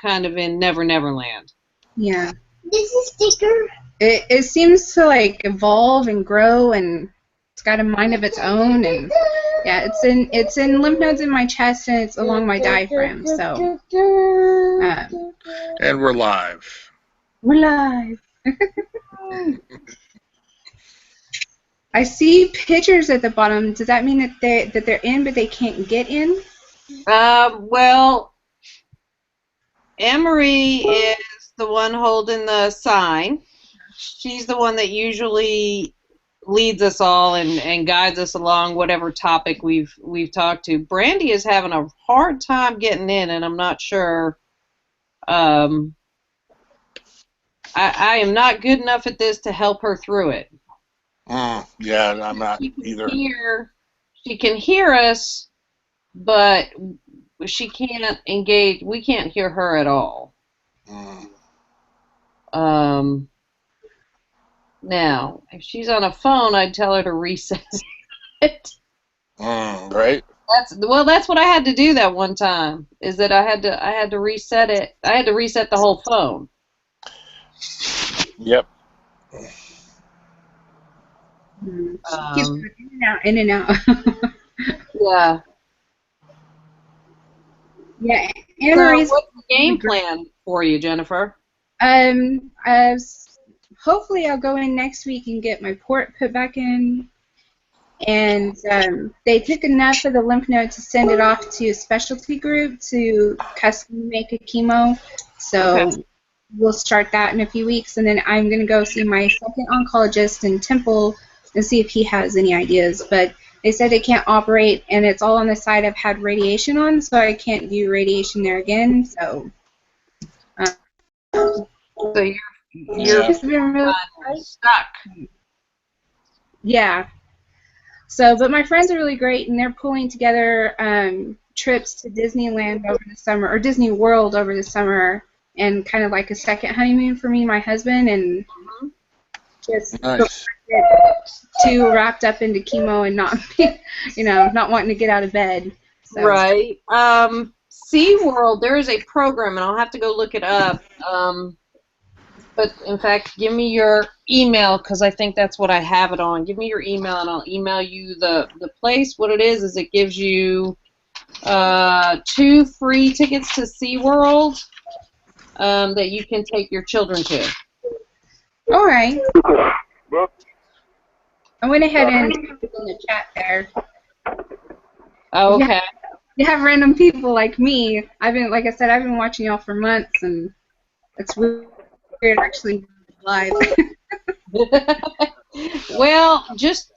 kind of in Never Never Land. Yeah. This is sticker. It seems to like evolve and grow, and it's got a mind of its own, and yeah, it's in lymph nodes in my chest, and it's along my diaphragm. So. And we're live. We're live. I see pictures at the bottom. Does that mean that they're in, but they can't get in? Well, Emery is the one holding the sign. She's the one that usually leads us all and guides us along whatever topic we've talked to. Brandy is having a hard time getting in, and I'm not sure. I am not good enough at this to help her through it. Yeah, I'm not either. She can hear us, but she can't engage. We can't hear her at all. Now, if she's on a phone, I'd tell her to reset it. Right. That's what I had to do that one time. Is that I had to reset it. I had to reset the whole phone. Yep. In and out. Yeah. Yeah. So what's the game plan for you, Jennifer? Hopefully I'll go in next week and get my port put back in. And they took enough of the lymph node to send it off to a specialty group to custom make a chemo. So we'll start that in a few weeks, and then I'm going to go see my second oncologist in Temple and see if he has any ideas. But they said they can't operate, and it's all on the side I've had radiation on, so I can't do radiation there again. So you're just been really stuck. Yeah. So, but my friends are really great, and they're pulling together trips to Disneyland over the summer, or Disney World over the summer, and kind of like a second honeymoon for me and my husband, and just get too wrapped up into chemo and not, not wanting to get out of bed. So. Right. SeaWorld, there is a program, and I'll have to go look it up. But, in fact, give me your email, because I think that's what I have it on. Give me your email, and I'll email you the place. What it is it gives you 2 free tickets to SeaWorld that you can take your children to. All right. I went ahead and put in the chat there. Oh, okay. You have random people like me. Like I said, I've been watching y'all for months, and it's weird actually live. Well, just,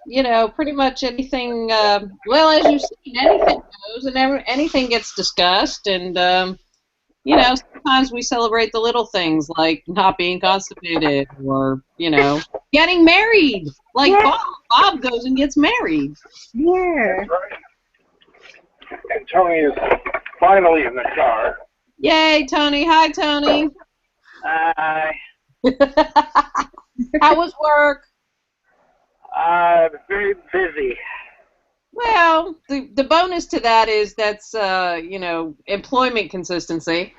pretty much anything, as you've seen, anything goes, and anything gets discussed, and, sometimes we celebrate the little things, like not being constipated, or, getting married, like Bob goes and gets married. Yeah. That's right. And Tony is finally in the car. Yay, Tony. Hi, Tony. Hi. How was work? Very busy. Well, the bonus to that is that's, employment consistency.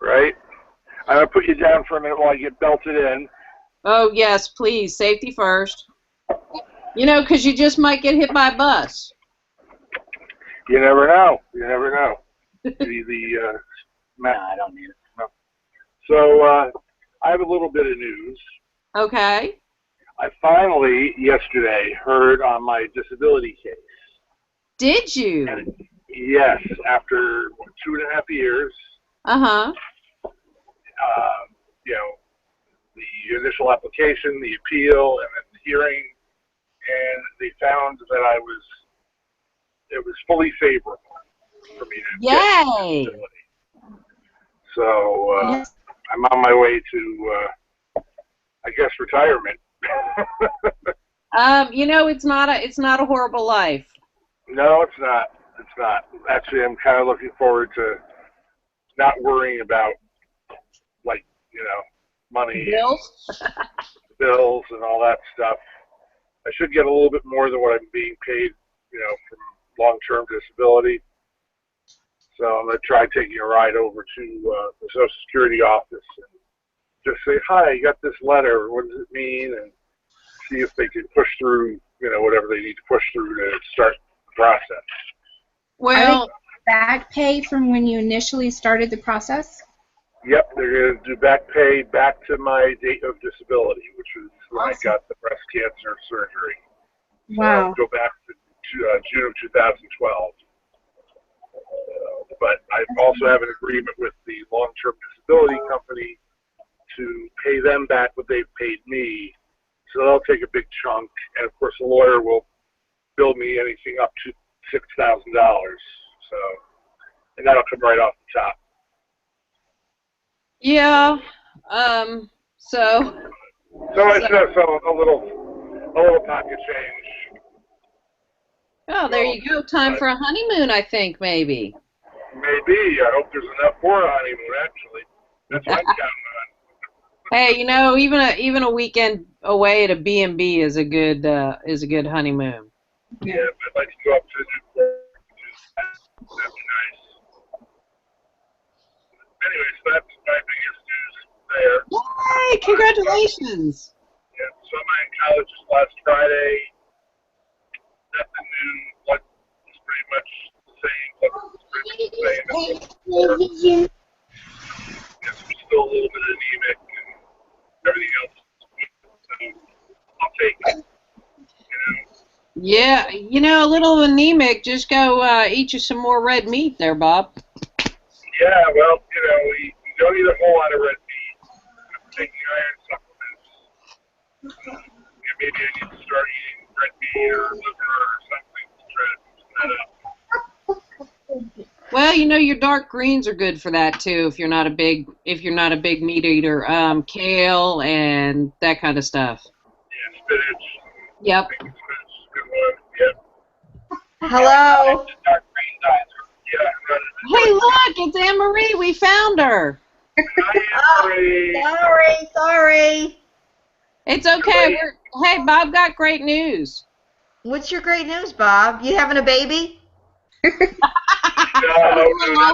Right. I'm going to put you down for a minute while I get belted in. Oh, yes, please. Safety first. Because you just might get hit by a bus. You never know. You never know. No, I don't need it. No. So, I have a little bit of news. Okay. I finally, yesterday, heard on my disability case. Did you? And yes, after 2.5 years. Uh-huh. The initial application, the appeal, and then the hearing, and they found that it was fully favorable for me to get disability. So Yes. I'm on my way to, I guess, retirement. It's not a horrible life. No, it's not. It's not. Actually, I'm kind of looking forward to not worrying about, money, bills, and all that stuff. I should get a little bit more than what I'm being paid, from long-term disability. So I'm going to try taking a ride over to the Social Security office and just say, hi, you got this letter. What does it mean? And see if they can push through, whatever they need to push through to start the process. Well, back pay from when you initially started the process? Yep, they're going to do back pay back to my date of disability, which is when I got the breast cancer surgery. Wow. So go back to June of 2012. But I also have an agreement with the long-term disability company to pay them back what they've paid me. So they'll take a big chunk, and of course the lawyer will bill me anything up to $6,000. So, and that'll come right off the top. yeah. So it's a little pocket change. oh, there you go. Time for a honeymoon, I think, maybe. Maybe. I hope there's enough for a honeymoon. Actually, that's what I'm counting on. Hey, even a weekend away at a B&B is a good honeymoon. Yeah, I'd like to go up to Newport. That'd be nice. Anyway, so that's my biggest news there. Yay! Congratulations. Yeah, so my oncologist last Friday. Nothing new. Blood was pretty much the same. Blood was pretty much the same as before. Yes, we're still a little bit anemic and everything else is good, so I'll take it. Yeah, a little anemic. Just go eat you some more red meat there, Bob. Yeah, well, we don't eat a whole lot of red meat. I'm taking iron supplements. Maybe I need to start eating red meat or liver or something to try to boost that up. Well, your dark greens are good for that too. If you're not a big meat eater, kale and that kind of stuff. Yeah, spinach. Yep. I think spinach is a good one. Yep. Hello. Dark green diet. Yeah. Hey, look, it's Anne Marie. We found her. Hi, Sorry. It's okay. Hey, Bob got great news. What's your great news, Bob? You having a baby? No, not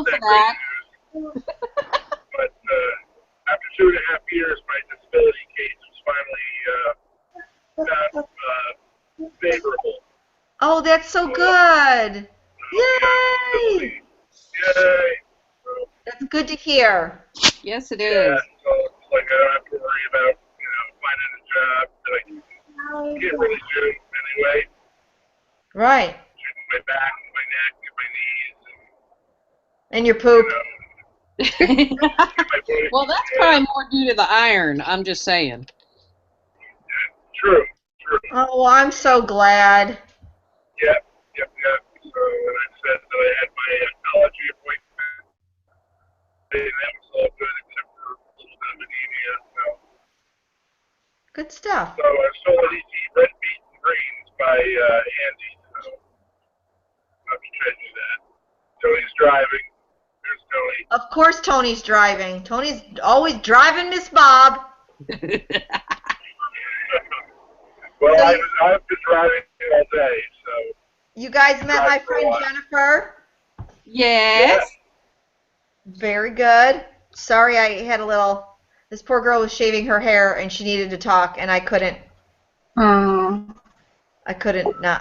for that that. great news. But after 2.5 years, my disability case was finally not favorable. Oh, that's so good. Yay! Yay! So, That's good to hear. Yes, it yeah, is. so it's like I don't have to worry about, finding a job that I can get really soon anyway. Right. Shooting my back, my neck, and my knees. And your poop. My booty. Well, that's probably more due to the iron. I'm just saying. True. Oh, I'm so glad. Yep. So when I said that I had my oncology appointment, and that was all good except for a little bit of anemia. Good stuff. So I still eat red meat and greens by Andy. So I'm trying to do that. Tony's driving. There's Tony. Of course Tony's driving. Tony's always driving, Miss Bob. Well, I've been driving all day, so. You guys met my friend Jennifer? Yes. Very good. Sorry I had this poor girl was shaving her hair and she needed to talk and I couldn't not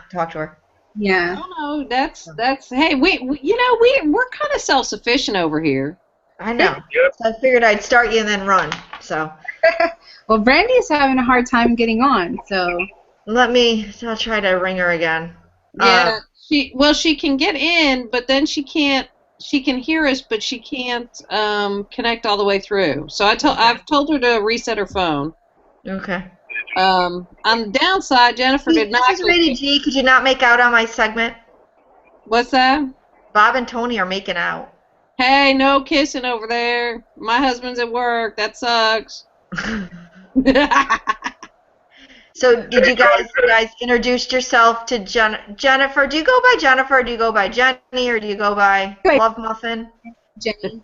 talk to her. Yeah. No, that's hey, we're kind of self-sufficient over here. I know. Yep. So I figured I'd start you and then run. So Well, Brandy's having a hard time getting on, so. I'll try to ring her again. Yeah, she can get in, but then she can hear us, but she can't connect all the way through. So I've told her to reset her phone. Okay. On the downside, Jennifer did not. This is Rated G. Could you not make out on my segment? What's that? Bob and Tony are making out. Hey, no kissing over there. My husband's at work. That sucks. So did you guys introduce yourself to Jennifer? Do you go by Jennifer, or do you go by Jenny, or do you go by Love Muffin? Jenny.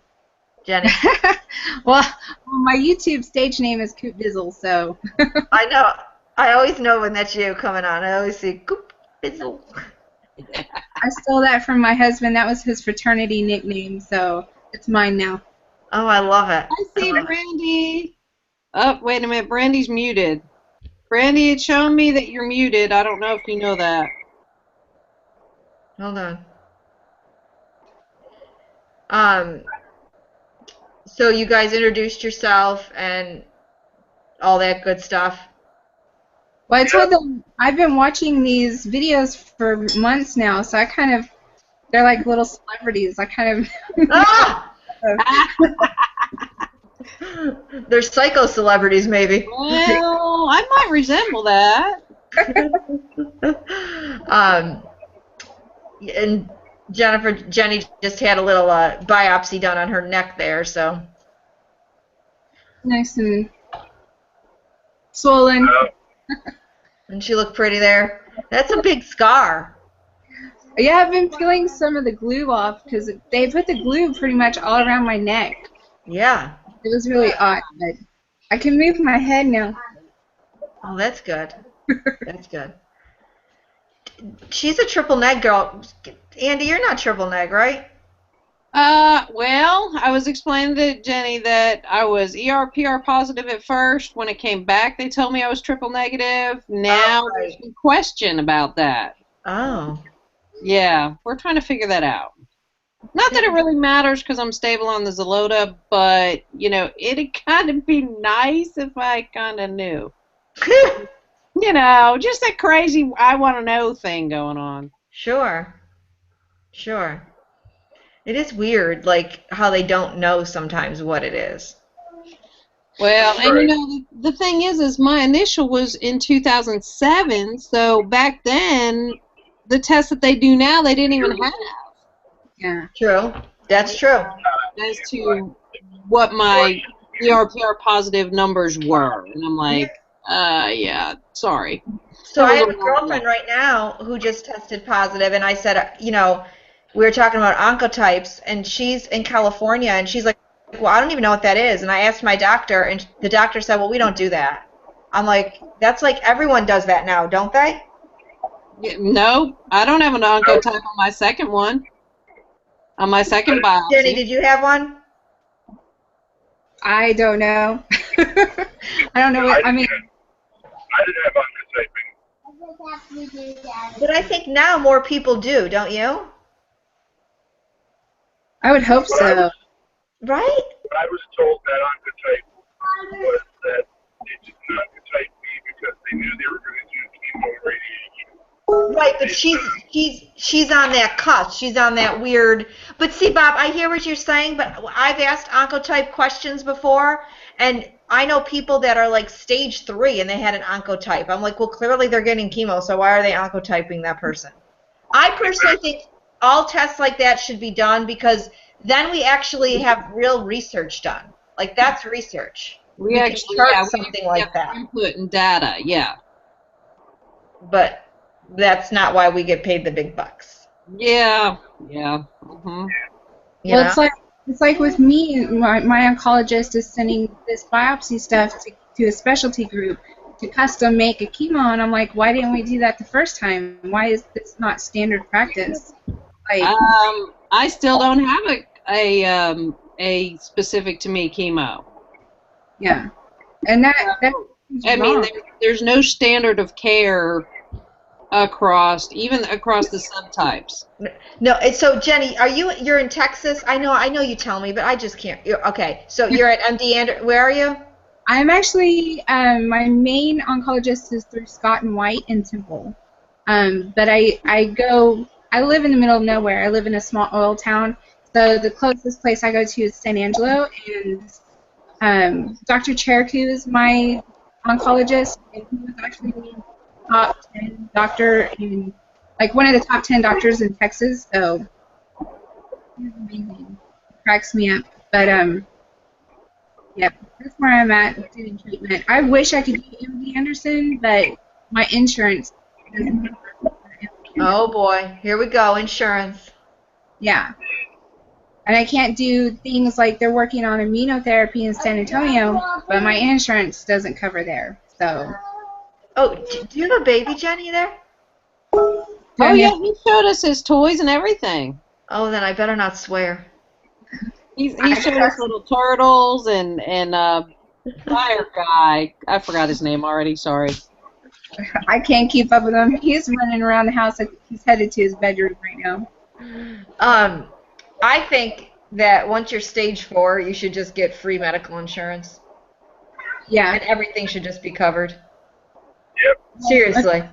Well, my YouTube stage name is Coop Dizzle, so. I know. I always know when that's you coming on. I always see Coop Dizzle. I stole that from my husband. That was his fraternity nickname, so it's mine now. Oh, I love it. I see Brandy. Oh, wait a minute. Brandy's muted. Brandy, it's showing me that you're muted. I don't know if you know that. Hold on. So you guys introduced yourself and all that good stuff. Well, I told them I've been watching these videos for months now, so they're like little celebrities. I kind of. Ah! They're psycho celebrities, maybe. Well, I might resemble that. And Jenny just had a little biopsy done on her neck there, so. Nice and swollen. And she looked pretty there. That's a big scar. Yeah, I've been peeling some of the glue off because they put the glue pretty much all around my neck. Yeah. It was really odd, but I can move my head now. Oh, that's good. That's good. She's a triple neg girl. Andy, you're not triple neg, right? Well, I was explaining to Jenny that I was ER/PR positive at first. When it came back, they told me I was triple negative. Now there's a question about that. Oh. Yeah, we're trying to figure that out. Not that it really matters because I'm stable on the Xeloda, but, you know, it'd kind of be nice if I kind of knew. You know, just that crazy I want to know thing going on. Sure. Sure. It is weird, like, how they don't know sometimes what it is. Well, and you know, the thing is my initial was in 2007, so back then, the tests that they do now, they didn't even have. Yeah. True. That's true. As to what my ER/PR positive numbers were, and I'm like, yeah, sorry. So I have a girlfriend right now who just tested positive, and I said, you know, we were talking about oncotypes, and she's in California, and she's like, well, I don't even know what that is. And I asked my doctor, and the doctor said, well, we don't do that. I'm like, that's like everyone does that now, don't they? Yeah, no, I don't have an oncotype on my second one. On my second biopsy. Jenny, did you have one? I don't know. I don't know what, I mean. I didn't have oncotyping. But I think now more people do, don't you? I would hope so. Right? I was told that oncotype was that they did not oncotype me because they knew they were going to do chemo and radiation. Right, but she's on that cusp. She's on that weird. But see, Bob, I hear what you're saying, but I've asked oncotype questions before, and I know people that are like stage 3 and they had an oncotype. I'm like, well, clearly they're getting chemo, so why are they oncotyping that person? I personally think all tests like that should be done because then we actually have real research done. Like, that's research. We actually have something like that. Input and data, yeah. But that's not why we get paid the big bucks. Yeah, yeah. Mm-hmm. Well, it's like with me, my oncologist is sending this biopsy stuff to a specialty group to custom make a chemo, and I'm like, why didn't we do that the first time? Why is this not standard practice? Like, I still don't have a specific to me chemo. Yeah, and that I mean, there's no standard of care across the subtypes. No, so Jenny, you're in Texas? I know you tell me, but I just can't. Okay, so you're at MD where are you? I'm actually my main oncologist is through Scott and White in Temple, but I live in the middle of nowhere. I live in a small oil town, so the closest place I go to is San Angelo, and Dr. Cherikou is my oncologist, and he was actually the top 10 doctor in, like, one of the top 10 doctors in Texas, so he's amazing. He cracks me up, but yep, that's where I'm at doing treatment. I wish I could do MD Anderson, but my insurance doesn't cover MD. Oh boy, here we go, insurance. Yeah. And I can't do things like they're working on immunotherapy in San Antonio, but my insurance doesn't cover there. So. Oh, do you have a baby, Jenny, there? Oh yeah, he showed us his toys and everything. Oh, then I better not swear. He showed us little turtles and fire guy. I forgot his name already. Sorry. I can't keep up with him. He's running around the house like he's headed to his bedroom right now. I think that once you're stage 4, you should just get free medical insurance. Yeah. And everything should just be covered. Yep. Seriously.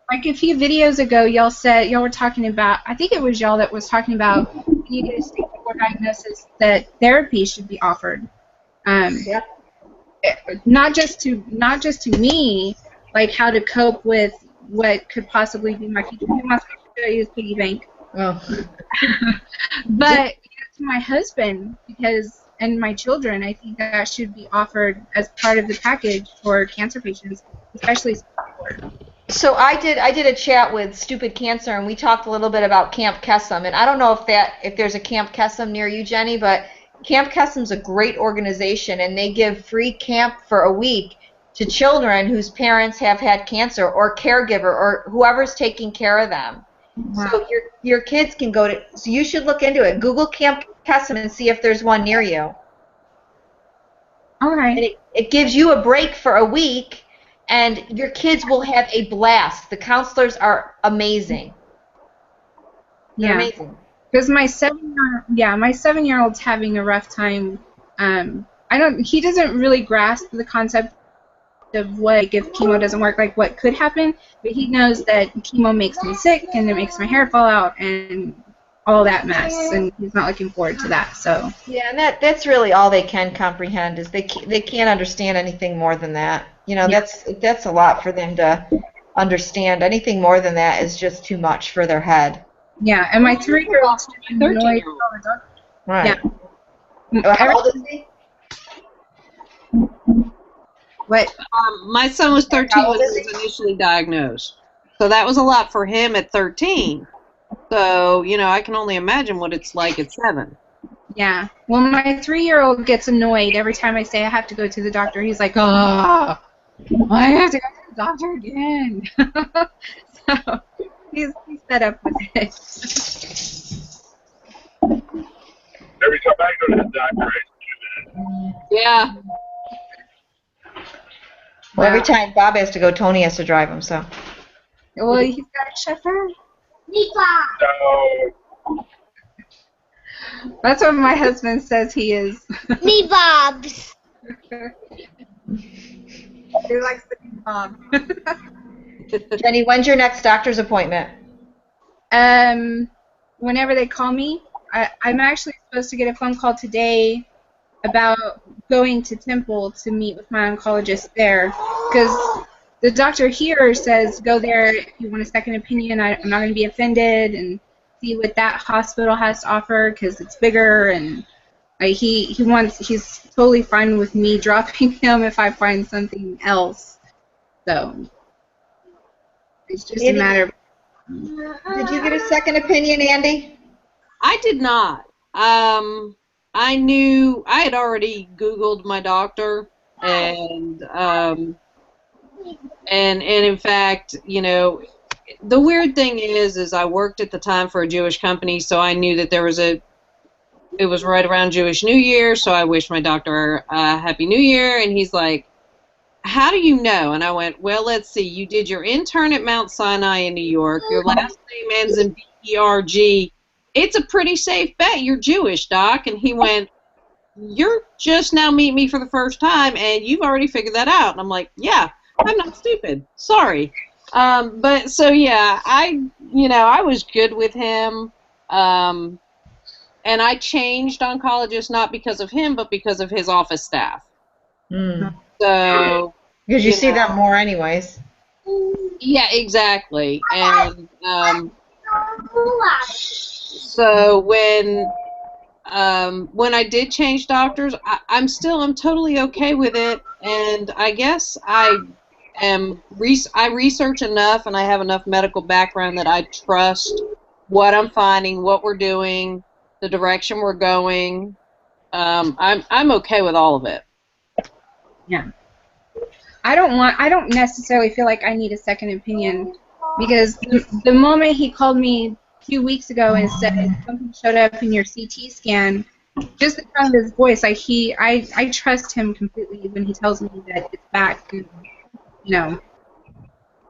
Like a few videos ago, y'all were talking about, I think it was y'all that was talking about when you get a stage 4 diagnosis that therapy should be offered. Yep. Not just to me, like how to cope with what could possibly be my future. Who wants me to show you his piggy bank? Oh. But to my husband, and my children, I think that should be offered as part of the package for cancer patients, especially. So I did a chat with Stupid Cancer, and we talked a little bit about Camp Kesem. And I don't know if there's a Camp Kesem near you, Jenny, but Camp Kesem's a great organization, and they give free camp for a week to children whose parents have had cancer or caregiver or whoever's taking care of them. Wow. So your kids can go to. So you should look into it. Google Camp Kesem and see if there's one near you. All right. And it gives you a break for a week. And your kids will have a blast. The counselors are amazing. They're amazing. Because my 7-year-old's having a rough time. He doesn't really grasp the concept of what if chemo doesn't work, like what could happen. But he knows that chemo makes me sick and it makes my hair fall out and all that mess, and he's not looking forward to that. So yeah, and that's really all they can comprehend is they can't understand anything more than that. You know, that's a lot for them to understand. Anything more than that is just too much for their head. Yeah, and my 3-year-old's 13-year-old. Right. Yeah. How old is he? What? My son was 13 when he was initially diagnosed. So that was a lot for him at 13. So, I can only imagine what it's like at 7. Yeah. Well, my 3-year-old gets annoyed every time I say I have to go to the doctor. He's like, oh, I have to go to the doctor again. So he's fed up with it. Every time I go to the doctor, I do that. Yeah. Well, every time Bob has to go, Tony has to drive him, so. Well, he's got a chauffeur. So, that's what my husband says he is. Me Bobs. He likes to be Bob. Jenny, when's your next doctor's appointment? Whenever they call me. I'm actually supposed to get a phone call today about going to Temple to meet with my oncologist there, because the doctor here says go there if you want a second opinion. I'm not going to be offended and see what that hospital has to offer because it's bigger, and he's totally fine with me dropping him if I find something else. So it's just a matter of. Did you get a second opinion, Andy? I did not. I knew I had already Googled my doctor, and in fact, the weird thing is I worked at the time for a Jewish company, so I knew that it was right around Jewish New Year, so I wished my doctor a Happy New Year, and he's like, how do you know? And I went, well, let's see, you did your intern at Mount Sinai in New York, your last name ends in B-E-R-G, it's a pretty safe bet you're Jewish, Doc. And he went, you're just now meeting me for the first time, and you've already figured that out. And I'm like, yeah, I'm not stupid. Sorry. But so, yeah, I was good with him. And I changed oncologists not because of him, but because of his office staff. Mm. So. Because you see them more anyways. Yeah, exactly. And, so when I did change doctors, I'm totally okay with it, and I guess I research enough and I have enough medical background that I trust what I'm finding, what we're doing, the direction we're going. I'm okay with all of it. Yeah. I don't necessarily feel like I need a second opinion Because the moment he called me a few weeks ago and said something showed up in your CT scan, just the tone of his voice, I trust him completely when he tells me that it's back. And, you know,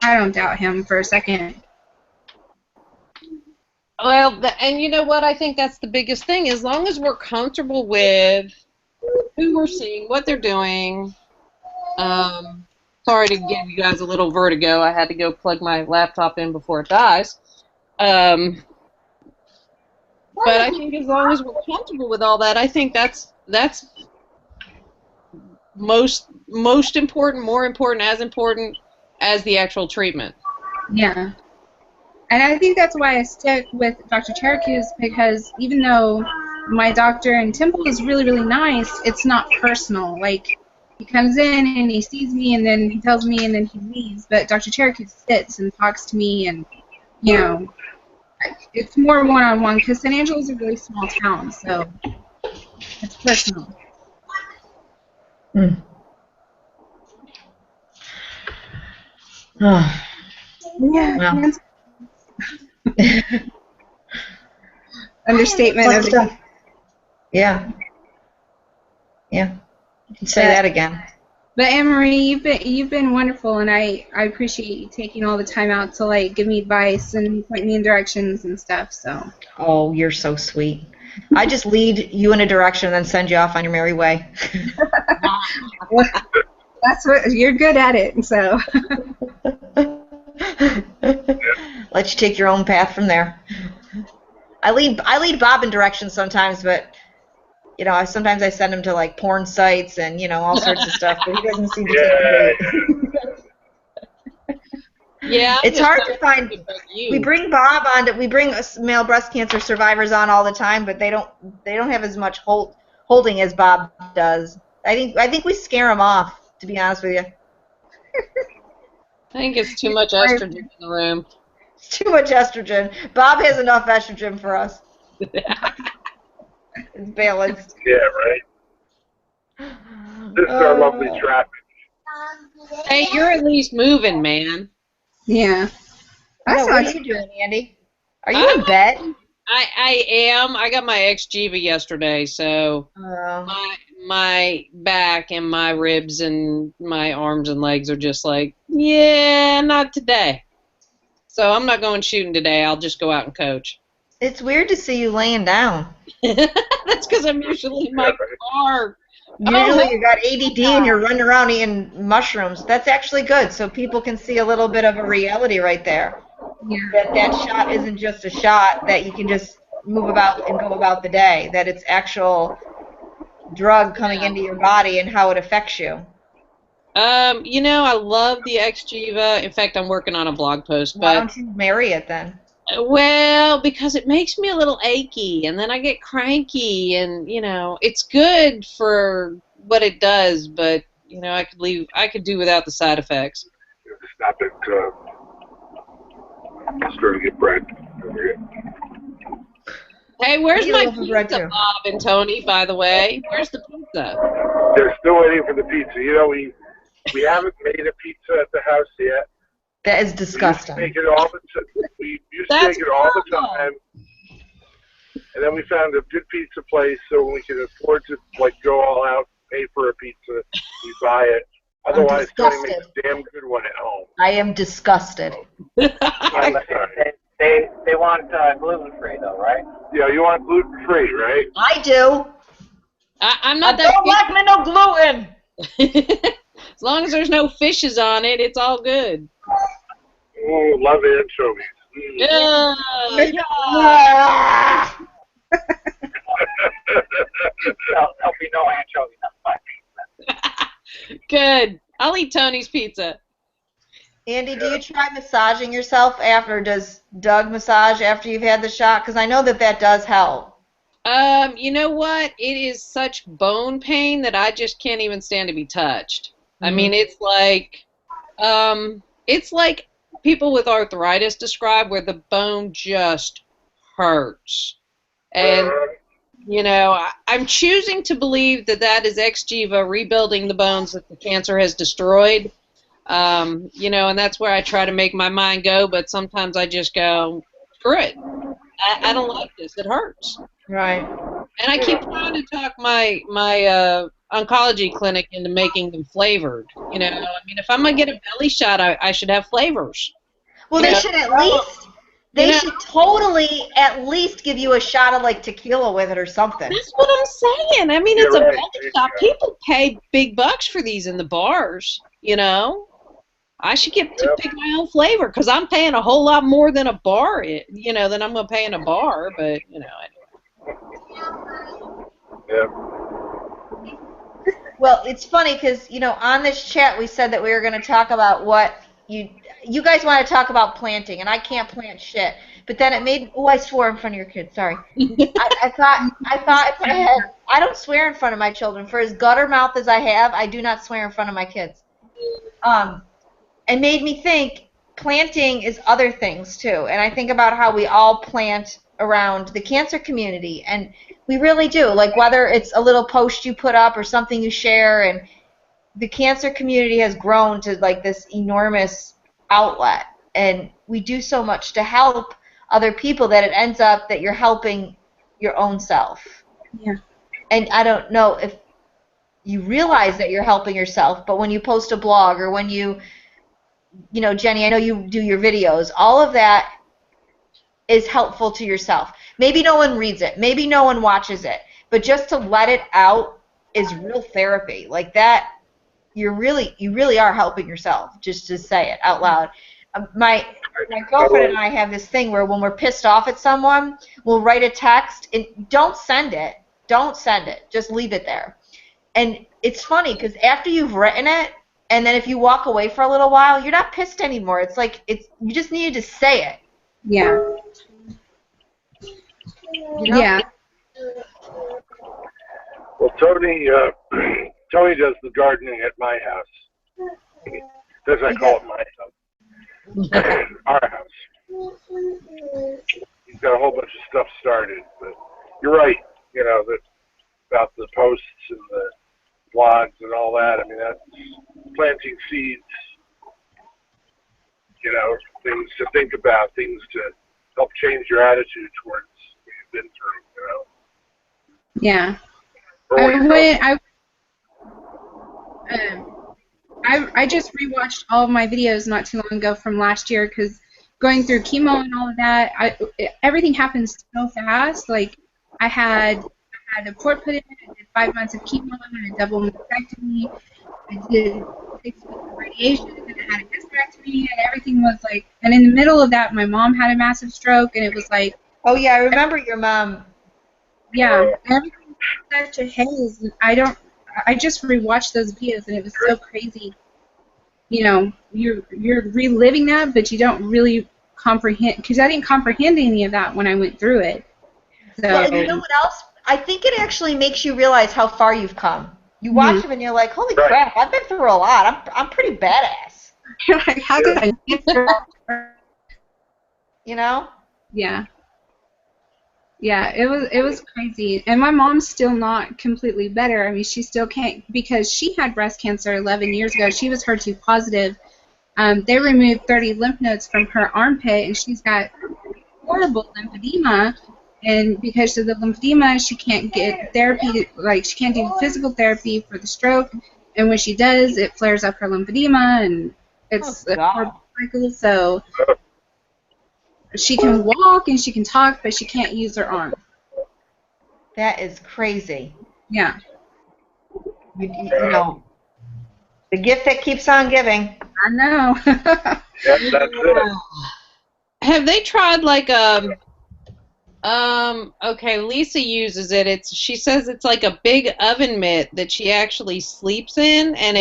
I don't doubt him for a second. Well, and you know what? I think that's the biggest thing. As long as we're comfortable with who we're seeing, what they're doing. Sorry to give you guys a little vertigo. I had to go plug my laptop in before it dies. But I think as long as we're comfortable with all that, I think that's most important, more important, as important as the actual treatment. Yeah. And I think that's why I stick with Dr. Cherokee, because even though my doctor in Temple is really, really nice, it's not personal. Like, he comes in and he sees me and then he tells me and then he leaves. But Dr. Cherokee sits and talks to me and, you know, it's more one-on-one because San Angelo is a really small town, so it's personal. Mm. Yeah. Well. Understatement Fun of the stuff. Yeah. Yeah. You can say that again. But Anne-Marie, you've been wonderful, and I appreciate you taking all the time out to like give me advice and point me in directions and stuff. So. Oh, you're so sweet. I just lead you in a direction and then send you off on your merry way. That's what you're good at it. So. Let you take your own path from there. I lead Bob in directions sometimes, but you know, sometimes I send him to like porn sites and you know all sorts of stuff, but he doesn't seem to take the bait. Yeah, it's hard to find. We bring Bob on. We bring male breast cancer survivors on all the time, but they don't have as much holding as Bob does. I think we scare them off. To be honest with you. I think it's too much estrogen in the room. It's too much estrogen. Bob has enough estrogen for us. It's balanced. Yeah, right. This is our lovely traffic. Hey, you're at least moving, man. Yeah. What are you doing, Andy? Are you in bed? I am. I got my Xgeva yesterday, so my back and my ribs and my arms and legs are just like, yeah, not today. So I'm not going shooting today. I'll just go out and coach. It's weird to see you laying down. That's because I'm usually in my car. Usually you got ADD and you're running around eating mushrooms. That's actually good, so people can see a little bit of a reality right there. Yeah. That shot isn't just a shot that you can just move about and go about the day. That it's actual drug coming into your body and how it affects you. You know, I love the Xgeva. In fact, I'm working on a blog post. Why don't you marry it then? Well, because it makes me a little achy, and then I get cranky, and you know, it's good for what it does, but you know, I could do without the side effects. Stop it. Starting to get bread over here. Hey, where's my pizza, Bob and Tony? By the way, where's the pizza? They're still waiting for the pizza. You know, we haven't made a pizza at the house yet. That is disgusting. We used to make it all the time, and then we found a good pizza place, so we can afford to like go all out, pay for a pizza, we buy it. Otherwise, Tony makes a damn good one at home. I am disgusted. They want gluten-free, though, right? Yeah, you want gluten-free, right? I do. I'm not I don't like me no gluten. As long as there's no fishes on it, it's all good. Oh, love anchovies. Yeah. There'll be no anchovies on my pizza. Good. I'll eat Tony's pizza. Andy, do you try massaging yourself after? Does Doug massage after you've had the shot? Because I know that does help. You know what? It is such bone pain that I just can't even stand to be touched. I mean, it's like people with arthritis describe, where the bone just hurts. And, you know, I'm choosing to believe that is Xgeva rebuilding the bones that the cancer has destroyed. You know, and that's where I try to make my mind go, but sometimes I just go, screw it. I don't like this. It hurts. Right. And I keep trying to talk my oncology clinic into making them flavored. You know, I mean, if I'm going to get a belly shot, I should have flavors. Well, they should at least, they should totally at least give you a shot of like tequila with it or something. That's what I'm saying. I mean, it's You're a right. belly shot. People pay big bucks for these in the bars, you know. I should get to pick my own flavor because I'm paying a whole lot more than a bar, you know, than I'm going to pay in a bar. But, you know, anyway. Yeah. Well, it's funny because, you know, on this chat we said that we were going to talk about what you guys want to talk about planting, and I can't plant shit. But then it made, I swore in front of your kids, sorry. I thought if I had, I don't swear in front of my children. For as gutter mouth as I have, I do not swear in front of my kids. It made me think planting is other things too, and I think about how we all plant around the cancer community, and we really do, like whether it's a little post you put up or something you share, and the cancer community has grown to like this enormous outlet, and we do so much to help other people that it ends up that you're helping your own self. Yeah. And I don't know if you realize that you're helping yourself, but when you post a blog or when you know, Jenny, I know you do your videos, all of that is helpful to yourself. Maybe no one reads it, maybe no one watches it, but just to let it out is real therapy. Like that, you really are helping yourself just to say it out loud. My girlfriend and I have this thing where when we're pissed off at someone, we'll write a text and don't send it. Don't send it. Just leave it there. And it's funny because after you've written it, and then if you walk away for a little while, you're not pissed anymore. It's like you just needed to say it. Yeah. You know? Yeah. Well, Tony does the gardening at my house. As I call it, my house. Our house. He's got a whole bunch of stuff started, but you're right. You know about the posts and the blogs and all that. I mean, that's planting seeds. You know, things to think about, things to help change your attitude towards what you've been through. You know. Yeah. I just rewatched all of my videos not too long ago from last year because going through chemo and all of that, everything happens so fast. Like I had a port put in, I did 5 months of chemo, I had a double mastectomy, I did 6 weeks of radiation, and I had a hysterectomy, and everything was like. And in the middle of that, my mom had a massive stroke, and it was like. Oh yeah, I remember your mom. Yeah, everything was such a haze. And I just rewatched those videos, and it was so crazy. You know, you're reliving that, but you don't really comprehend, because I didn't comprehend any of that when I went through it. So. Well, and you know what else? I think it actually makes you realize how far you've come. You watch them and you're like, holy crap, I've been through a lot. I'm pretty badass. Like, how did I get through that? You know? Yeah. Yeah, it was crazy. And my mom's still not completely better. I mean, she still can't, because she had breast cancer 11 years ago. She was HER2 positive. They removed 30 lymph nodes from her armpit, and she's got horrible lymphedema. And because of the lymphedema, she can't get therapy, like she can't do physical therapy for the stroke. And when she does, it flares up her lymphedema, and it's a horrible cycle. So she can walk and she can talk, but she can't use her arm. That is crazy. Yeah. You know, the gift that keeps on giving. I know. Yep, that's it. Have they tried like okay, Lisa uses it. She says it's like a big oven mitt that she actually sleeps in, and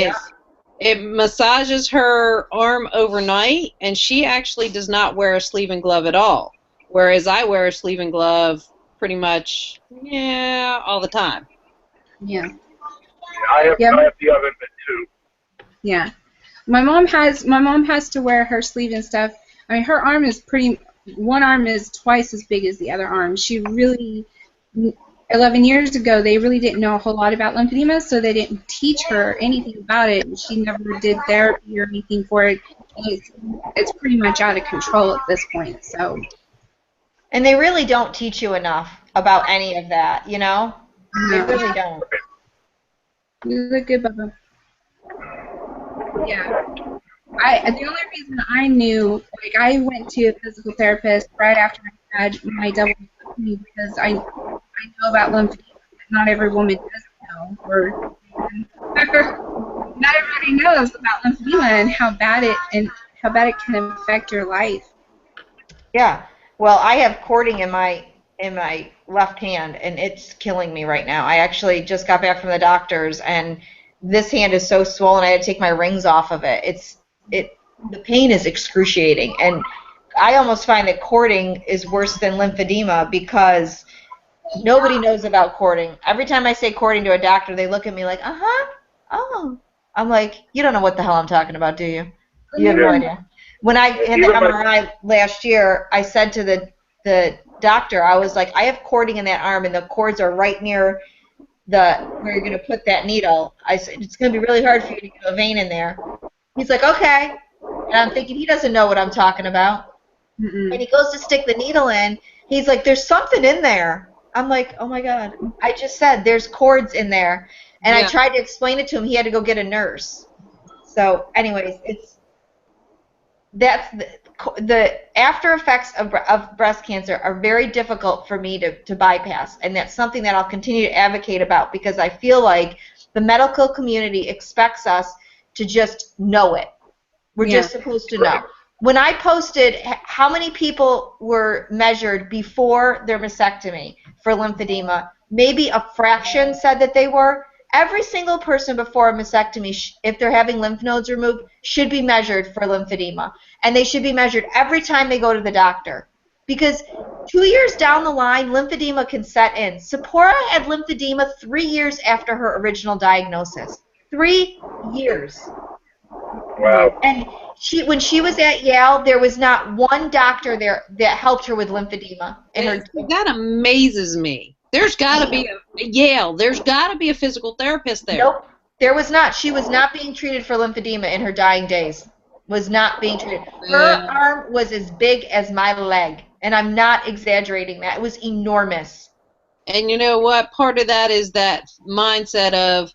it massages her arm overnight, and she actually does not wear a sleeve and glove at all, whereas I wear a sleeve and glove pretty much, all the time. Yeah. I have the oven mitt too. Yeah. My mom has to wear her sleeve and stuff. I mean, her arm is one arm is twice as big as the other arm. She really, 11 years ago, they really didn't know a whole lot about lymphedema, so they didn't teach her anything about it. She never did therapy or anything for it. And it's pretty much out of control at this point. So. And they really don't teach you enough about any of that, you know? They really don't. You look good, Bubba. Yeah. The only reason I knew, like, I went to a physical therapist right after I had my double mastectomy because I know about lymphedema. Not every woman does know, or not everybody knows about lymphedema and how bad it can affect your life. Yeah. Well, I have cording in my left hand, and it's killing me right now. I actually just got back from the doctors, and this hand is so swollen I had to take my rings off of it. The pain is excruciating, and I almost find that cording is worse than lymphedema because nobody knows about cording. Every time I say cording to a doctor, they look at me like, oh. I'm like, you don't know what the hell I'm talking about, do you? You have no idea. When I had the MRI last year, I said to the doctor, I was like, I have cording in that arm, and the cords are right near where you're going to put that needle. I said, it's going to be really hard for you to get a vein in there. He's like, okay. And I'm thinking, he doesn't know what I'm talking about. And he goes to stick the needle in. He's like, there's something in there. I'm like, oh, my God. I just said there's cords in there. And I tried to explain it to him. He had to go get a nurse. So, anyways, that's the after effects of breast cancer are very difficult for me to bypass. And that's something that I'll continue to advocate about because I feel like the medical community expects us to just know it. We're just supposed to know. When I posted how many people were measured before their mastectomy for lymphedema, maybe a fraction said that they were. Every single person before a mastectomy, if they're having lymph nodes removed, should be measured for lymphedema. And they should be measured every time they go to the doctor. Because 2 years down the line, lymphedema can set in. Sephora had lymphedema 3 years after her original diagnosis. 3 years. Wow. And when she was at Yale, there was not one doctor there that helped her with lymphedema. That amazes me. There's got to be there's got to be a physical therapist there. Nope, there was not. She was not being treated for lymphedema in her dying days. Was not being treated. Her arm was as big as my leg, and I'm not exaggerating that. It was enormous. And you know what? Part of that is that mindset of,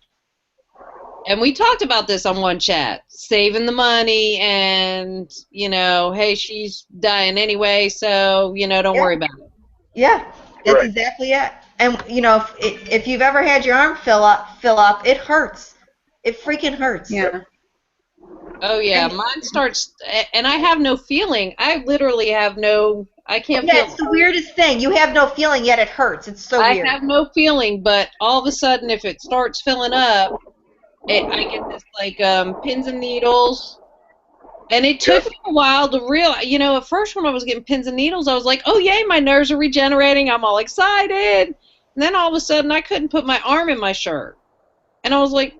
and we talked about this on one chat, saving the money and, hey, she's dying anyway, so, don't worry about it. Yeah, that's exactly it. And, if you've ever had your arm fill up, it hurts. It freaking hurts. Yeah. Oh, yeah. Mine starts, and I have no feeling. I literally have I can't feel. Yeah, it's the weirdest thing. You have no feeling, yet it hurts. It's so weird. I have no feeling, but all of a sudden, if it starts filling up, I get this, pins and needles. And it took me a while to realize, at first when I was getting pins and needles, I was like, oh, yay, my nerves are regenerating. I'm all excited. And then all of a sudden, I couldn't put my arm in my shirt. And I was like,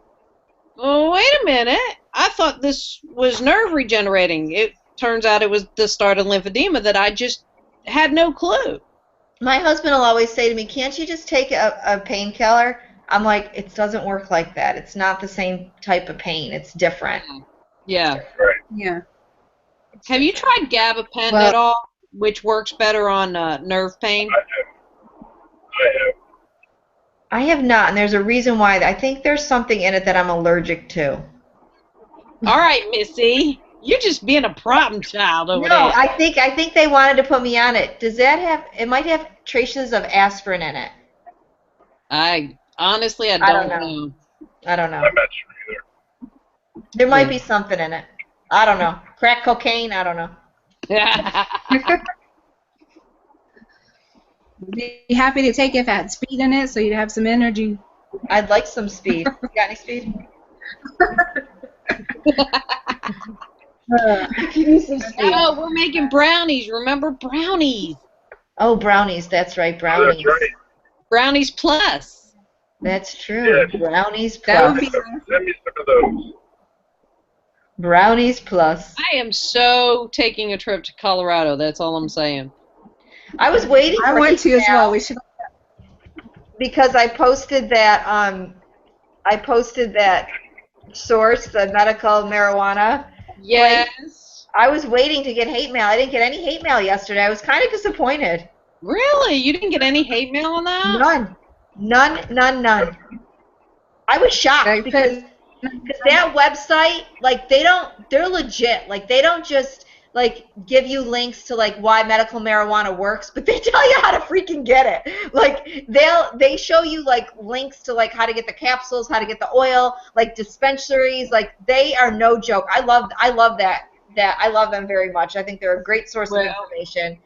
oh, wait a minute. I thought this was nerve regenerating. It turns out it was the start of lymphedema that I just had no clue. My husband will always say to me, can't you just take a painkiller? I'm like, it doesn't work like that. It's not the same type of pain. It's different. Yeah. Right. Yeah. Have you tried gabapentin at all, which works better on nerve pain? I have not, and there's a reason why. I think there's something in it that I'm allergic to. All right, Missy. You're just being a problem child over there. No, I think they wanted to put me on it. Does that have, it might have traces of aspirin in it. Honestly, I don't know. I don't know. I'm not sure either. There might be something in it. I don't know. Crack cocaine? I don't know. Be happy to take it if it had speed in it, so you'd have some energy. I'd like some speed. You got any speed? I could use some speed. Oh, we're making brownies. Remember brownies? Oh, brownies. That's right, brownies. That's right. Brownies Plus. That's true. Yeah. Brownies That would Plus. be Send me some of those. Brownies Plus. I am so taking a trip to Colorado. That's all I'm saying. I was waiting for I want to as email. well. We should. because I posted that source, the medical marijuana. Yes. I was waiting to get hate mail. I didn't get any hate mail yesterday. I was kind of disappointed. Really? You didn't get any hate mail on that? None. I was shocked because that website, like, they're legit. Like, they don't just, like, give you links to, like, why medical marijuana works, but they tell you how to freaking get it. Like, they show you, like, links to, like, how to get the capsules, how to get the oil, like, dispensaries. Like, they are no joke. I love that. I love them very much. I think they're a great source of information.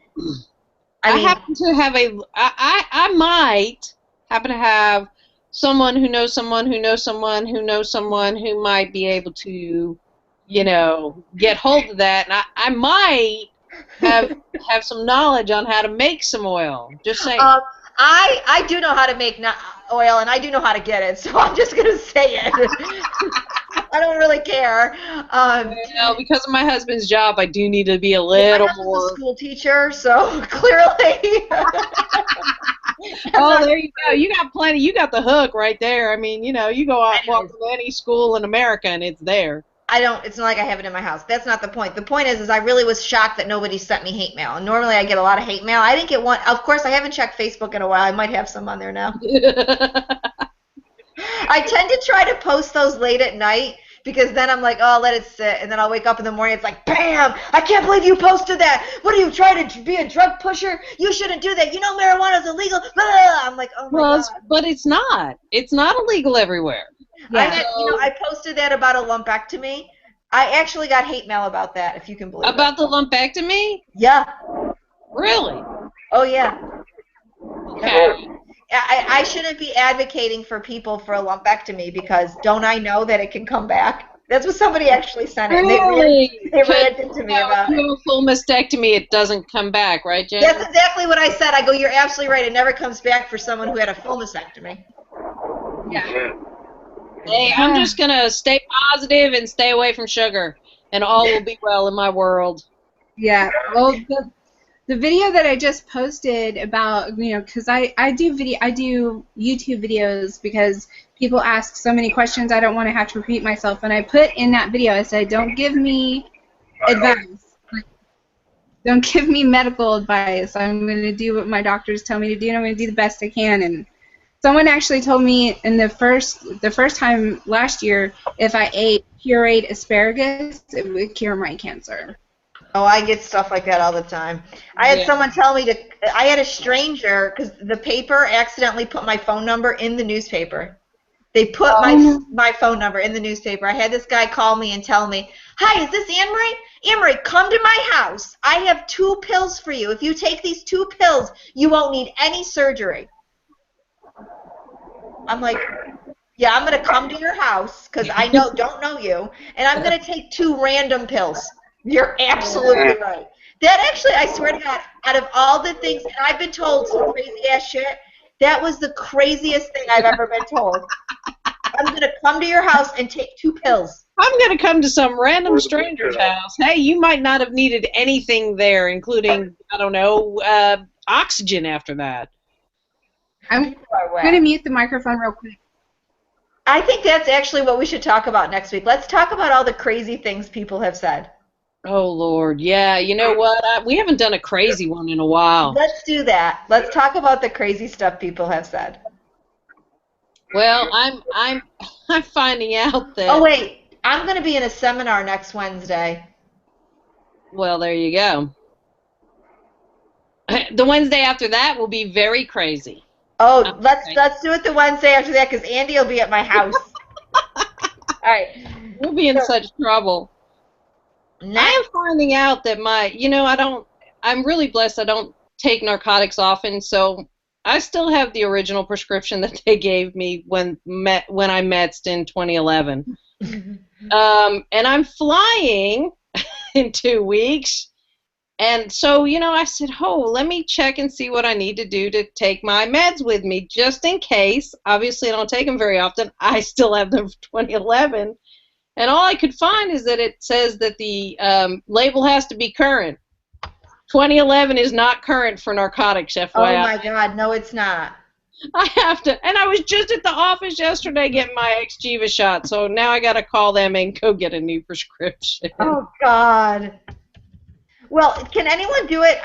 I happen to have I might happen to have someone who knows someone who knows someone who knows someone who might be able to, you know, get hold of that, and I might have some knowledge on how to make some oil. Just saying. I do know how to make oil, and I do know how to get it, so I'm just gonna say it. I don't really care. Because of my husband's job, I do need to be a little more. I'm a school teacher, so clearly. Oh, there you go. You got plenty. You got the hook right there. I mean, you know, you go out and walk to any school in America, and it's there. It's not like I have it in my house. That's not the point. The point is I really was shocked that nobody sent me hate mail. And normally I get a lot of hate mail. I didn't get one. Of course, I haven't checked Facebook in a while. I might have some on there now. I tend to try to post those late at night because then I'm like, oh, let it sit. And then I'll wake up in the morning. It's like, bam, I can't believe you posted that. What are you trying to be a drug pusher? You shouldn't do that. You know marijuana is illegal. I'm like, oh, my God. But it's not. It's not illegal everywhere. Yeah. I posted that about a lumpectomy. I actually got hate mail about that, if you can believe it. About the lumpectomy? Yeah. Really? Oh, yeah. Okay. I shouldn't be advocating for people for a lumpectomy because don't I know that it can come back? That's what somebody actually sent it. Really? They ranted to me about it. If you have a full mastectomy, it doesn't come back, right, Jen? That's exactly what I said. I go, you're absolutely right. It never comes back for someone who had a full mastectomy. Yeah. Hey, I'm just going to stay positive and stay away from sugar, and all will be well in my world. Yeah. Well, the video that I just posted about, because I do YouTube videos because people ask so many questions I don't want to have to repeat myself. And I put in that video, I said, don't give me advice. Don't give me medical advice. I'm going to do what my doctors tell me to do, and I'm going to do the best I can. And someone actually told me in the first time last year, if I ate pureed asparagus, it would cure my cancer. Oh, I get stuff like that all the time. I had someone tell me I had a stranger, because the paper accidentally put my phone number in the newspaper. They put my phone number in the newspaper. I had this guy call me and tell me, hi, is this Anne-Marie? Anne-Marie, come to my house. I have 2 pills for you. If you take these 2 pills, you won't need any surgery. I'm like, yeah, I'm going to come to your house because I don't know you, and I'm going to take 2 random pills. You're absolutely right. That actually, I swear to God, out of all the things, and I've been told some crazy-ass shit, that was the craziest thing I've ever been told. I'm going to come to your house and take 2 pills. I'm going to come to some random stranger's house. Hey, you might not have needed anything there, including, I don't know, oxygen after that. I'm going to mute the microphone real quick. I think that's actually what we should talk about next week. Let's talk about all the crazy things people have said. Oh, Lord, yeah. You know what? We haven't done a crazy one in a while. Let's do that. Let's talk about the crazy stuff people have said. Well, I'm finding out that... Oh, wait. I'm going to be in a seminar next Wednesday. Well, there you go. The Wednesday after that will be very crazy. Oh, let's do it the Wednesday after that because Andy will be at my house. All right. We'll be in such trouble. I am finding out that I'm really blessed I don't take narcotics often, so I still have the original prescription that they gave me when I metzed in 2011. And I'm flying in 2 weeks. And so, I said, let me check and see what I need to do to take my meds with me, just in case. Obviously, I don't take them very often. I still have them from 2011. And all I could find is that it says that the label has to be current. 2011 is not current for narcotics, FYI. Oh, my God. No, it's not. I have to. And I was just at the office yesterday getting my Xgeva shot, so now I got to call them and go get a new prescription. Oh, God. Well, can anyone do it?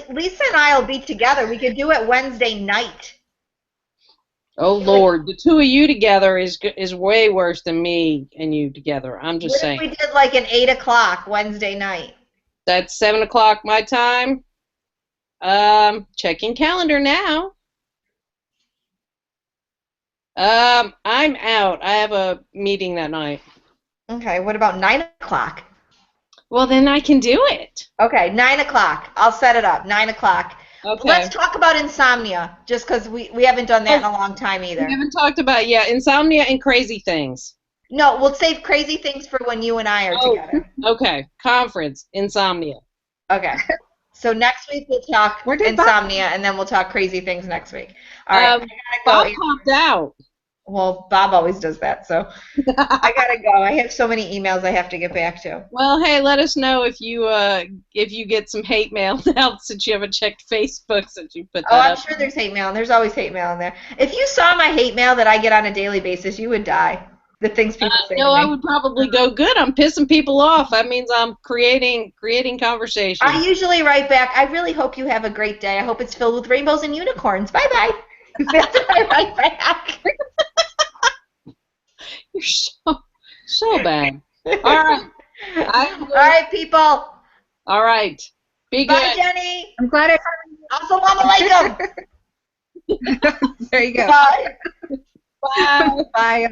Lisa and I will be together. We could do it Wednesday night. Oh, Lord. The two of you together is way worse than me and you together. I'm just saying. What if we did like an 8 o'clock Wednesday night? That's 7 o'clock my time. Checking calendar now. I'm out. I have a meeting that night. Okay, what about 9 o'clock? Well, then I can do it. Okay, 9 o'clock. I'll set it up. 9 o'clock. Okay. Let's talk about insomnia, just because we haven't done that in a long time either. We haven't talked about, insomnia and crazy things. No, we'll save crazy things for when you and I are together. Okay, conference, insomnia. Okay. So next week we'll talk insomnia, and then we'll talk crazy things next week. All right, I gotta Bob go. popped out. Well, Bob always does that, so I gotta go. I have so many emails I have to get back to. Well, hey, let us know if you get some hate mail now since you haven't checked Facebook since you put that I'm up. sure there's hate mail, and there's always hate mail in there. If you saw my hate mail that I get on a daily basis, you would die. The things people say No, to me. I would probably go, good, I'm pissing people off. That means I'm creating conversation. I usually write back, I really hope you have a great day. I hope it's filled with rainbows and unicorns. Bye-bye. That's what I write back. You're so bad. All right. All right, people. All right. Be good. Bye, Jenny. I'm glad Assalamu alaikum. There you go. Bye. Bye. Bye.